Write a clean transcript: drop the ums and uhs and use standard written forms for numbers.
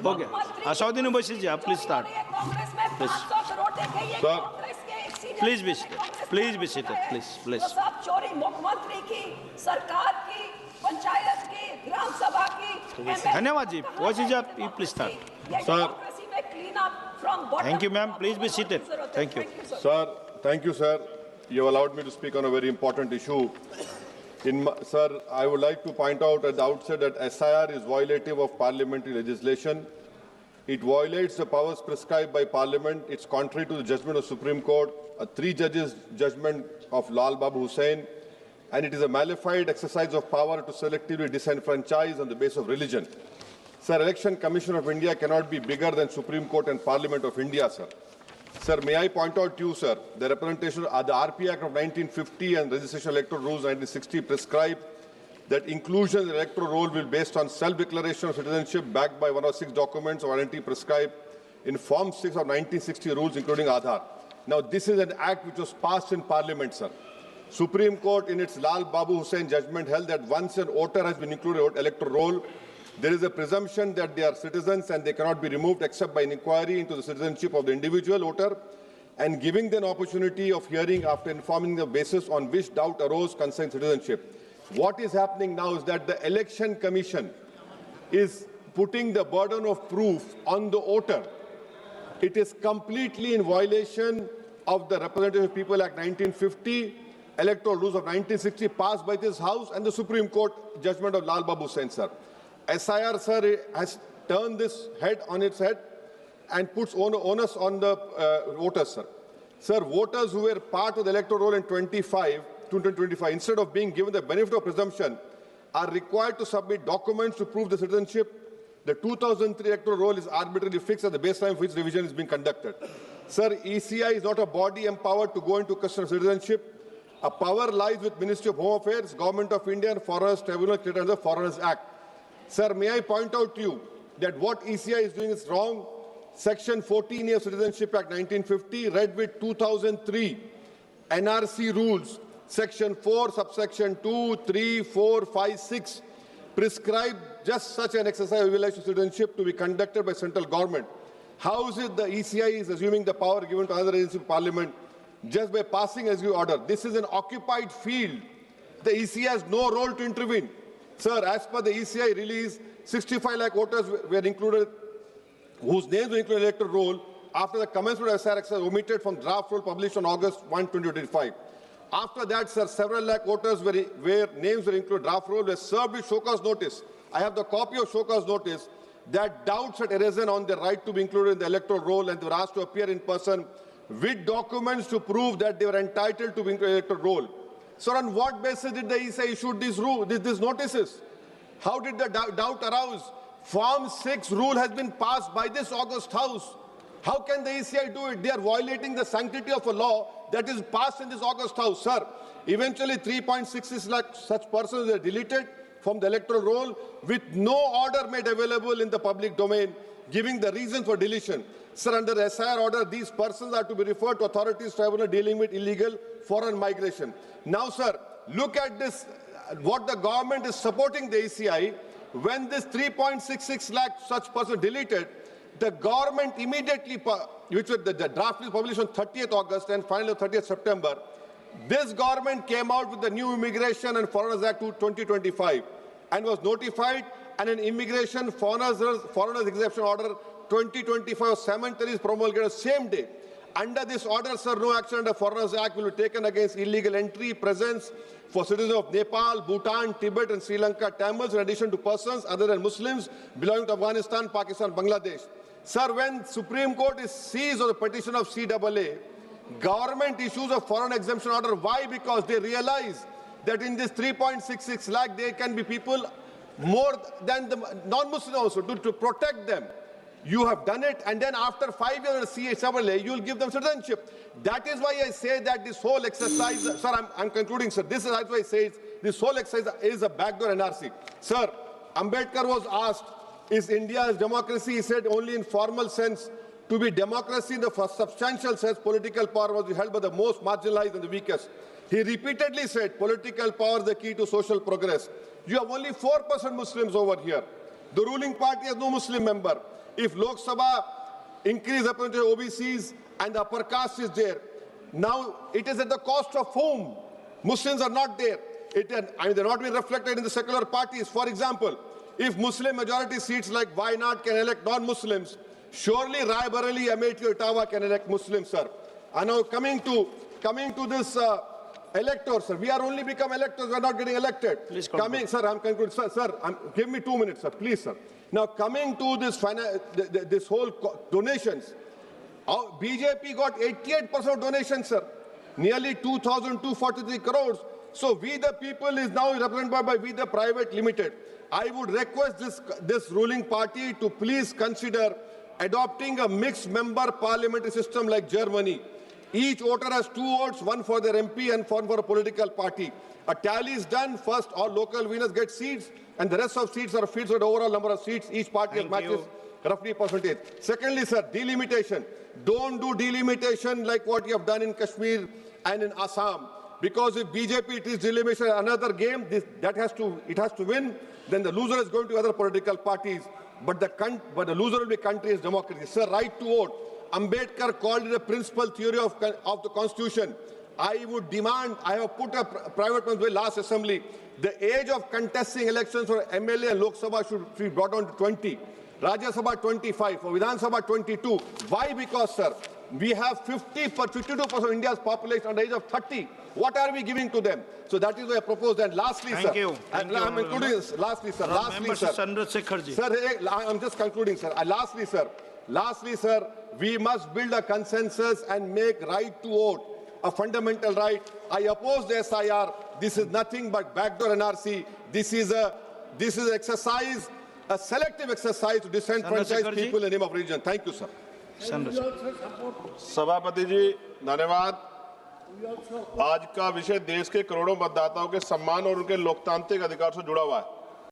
हो गया. Asaduddin Owaisi ji, please start. Please. Sir. Please be seated. Please be seated. Please. सब चोरी मुख्यमंत्री की, सरकार की, पंचायत की, ग्राम सभा की, धन्यवाद जी. Owaisi ji, please start. Sir. Thank you, ma'am. Please be seated. Thank you. Sir, thank you, sir. You have allowed me to speak on a very important issue. Sir, I would like to point out at the outset that SIR is violative of parliamentary legislation. It violates the powers prescribed by Parliament. It's contrary to the judgment of Supreme Court, a 3 judges judgment of Lal Babu Hussain, and it is a malified exercise of power to selectively disenfranchise on the basis of religion. Sir, Election Commission of India cannot be bigger than Supreme Court and Parliament of India, sir. Sir, may I point out to you, sir, the representation of the RP Act of 1950 and Registration Electoral Rules 1960 prescribe that inclusion in the electoral roll will be based on self-declaration of citizenship backed by 106 documents or identity prescribed in Form 6 of 1960 rules, including Aadhaar. Now, this is an act which was passed in Parliament, sir. Supreme Court, in its Lal Babu Hussain judgment, held that once an voter has been included in the electoral roll, there is a presumption that they are citizens and they cannot be removed except by an inquiry into the citizenship of the individual voter and giving them an opportunity of hearing after informing the basis on which doubt arose concerning citizenship. What is happening now is that the Election Commission is putting the burden of proof on the voter. It is completely in violation of the Representative of People Act 1950, Electoral Rules of 1960 passed by this House and the Supreme Court judgment of Lal Babu Hussain, sir. SIR, sir, has turned this head on its head and puts onus on the voters, sir. Sir, voters who were part of the electoral roll in 2025, instead of being given the benefit of presumption, are required to submit documents to prove the citizenship. The 2003 electoral roll is arbitrarily fixed at the baseline for which revision is being conducted. Sir, ECI is not a body empowered to go into question of citizenship. A power lies with Ministry of Home Affairs, Government of India, and Foreigners Tribunal created under the Foreigners Act. Sir, may I point out to you that what ECI is doing is wrong. Section 14A of Citizenship Act 1950, read with 2003 NRC rules, Section 4, subsection 2, 3, 4, 5, 6, prescribe just such an exercise of evaluation of citizenship to be conducted by central government. How is it the ECI is assuming the power given to another agency of Parliament just by passing an executive order? This is an occupied field. The ECI has no role to intervene. Sir, as per the ECI release, 65 lakh voters were included, whose names were included in the electoral roll after the commencement of SR exercise omitted from draft roll published on August 1, 2025. After that, sir, several lakh voters where names were included draft roll were served with show cause notice. I have the copy of show cause notice that doubts had arisen on their right to be included in the electoral roll and they were asked to appear in person with documents to prove that they were entitled to be included in the electoral roll. Sir, on what basis did the ECI issue these notices? How did the doubt arouse? Form 6 rule has been passed by this August House. How can the ECI do it? They are violating the sanctity of a law that is passed in this August House. Sir, eventually 3.66 lakh such persons were deleted from the electoral roll with no order made available in the public domain, giving the reason for deletion. Sir, under the SIR order, these persons are to be referred to authorities tribunal dealing with illegal foreign migration. Now, sir, look at this, what the government is supporting the ECI. When this 3.66 lakh such persons deleted, the government immediately, which was the draft is published on 30th August and finally 30th September, this government came out with the new Immigration and Foreigners Act 2025 and was notified, and an Immigration Foreigners Exemption Order 2025 cemetery is promulgated the same day. Under this order, sir, no action under Foreigners Act will be taken against illegal entry, presence for citizens of Nepal, Bhutan, Tibet and Sri Lanka, Tamils, in addition to persons other than Muslims belonging to Afghanistan, Pakistan, Bangladesh. Sir, when Supreme Court is seized on the petition of CAA, government issues a foreign exemption order. Why? Because they realize that in this 3.66 lakh, there can be people more than the non-Muslims also to protect them. You have done it, and then after 5 years of CAA, you will give them citizenship. That is why I say that this whole exercise, sir, I'm concluding, sir. This is why I say this whole exercise is a backdoor NRC. Sir, Ambedkar was asked, is India's democracy? He said only in formal sense. To be democracy in the substantial sense, political power was held by the most marginalized and the weakest. He repeatedly said political power is the key to social progress. You have only 4% Muslims over here. The ruling party has no Muslim member. If Lok Sabha increase representation of OBCs and the upper caste is there, now it is at the cost of whom? Muslims are not there. They're not being reflected in the secular parties. For example, if Muslim majority seats like Wayanad can elect non-Muslims, surely Raebareli, Amethi, Ottawa can elect Muslims, sir. And now coming to this electors, sir, we are only become electors. We are not getting elected. Please coming, sir, I'm concluding, sir. Give me 2 minutes, sir, please, sir. Now coming to this whole donations, BJP got 88% of donations, sir. Nearly 2,243 crores. So we the people is now represented by We the Private Limited. I would request this ruling party to please consider adopting a mixed member parliamentary system like Germany. Each voter has 2 votes, one for their MP and one for a political party. A tally is done. First, all local winners get seats, and the rest of seats are filled with the overall number of seats. Each party has matches roughly percentage. Secondly, sir, delimitation. Don't do delimitation like what you have done in Kashmir and in Assam. Because if BJP is delimitation another game, it has to win. Then the loser is going to other political parties. But the loser will be country's democracy. Sir, right to vote. Ambedkar called it a principal theory of the Constitution. I would demand, I have put a private bill last assembly, the age of contesting elections for MLA and Lok Sabha should be brought down to 20. Rajya Sabha 25, for Vidhan Sabha 22. Why? Because, sir, we have 52% of India's population under the age of 30. What are we giving to them? So that is why I propose. And lastly, Thank sir, you. I'm including this. Lastly, sir. Sir, I'm just concluding, sir. Lastly, sir, we must build a consensus and make right to vote a fundamental right. I oppose the SIR. This is nothing but backdoor NRC. This is an exercise, a selective exercise to disenfranchise people in the name of religion. Thank you, sir. सभापति जी धन्यवाद। आज का विषय देश के करोड़ों मतदाताओं के सम्मान और उनके लोकतांत्रिक अधिकार से जुड़ा हुआ है।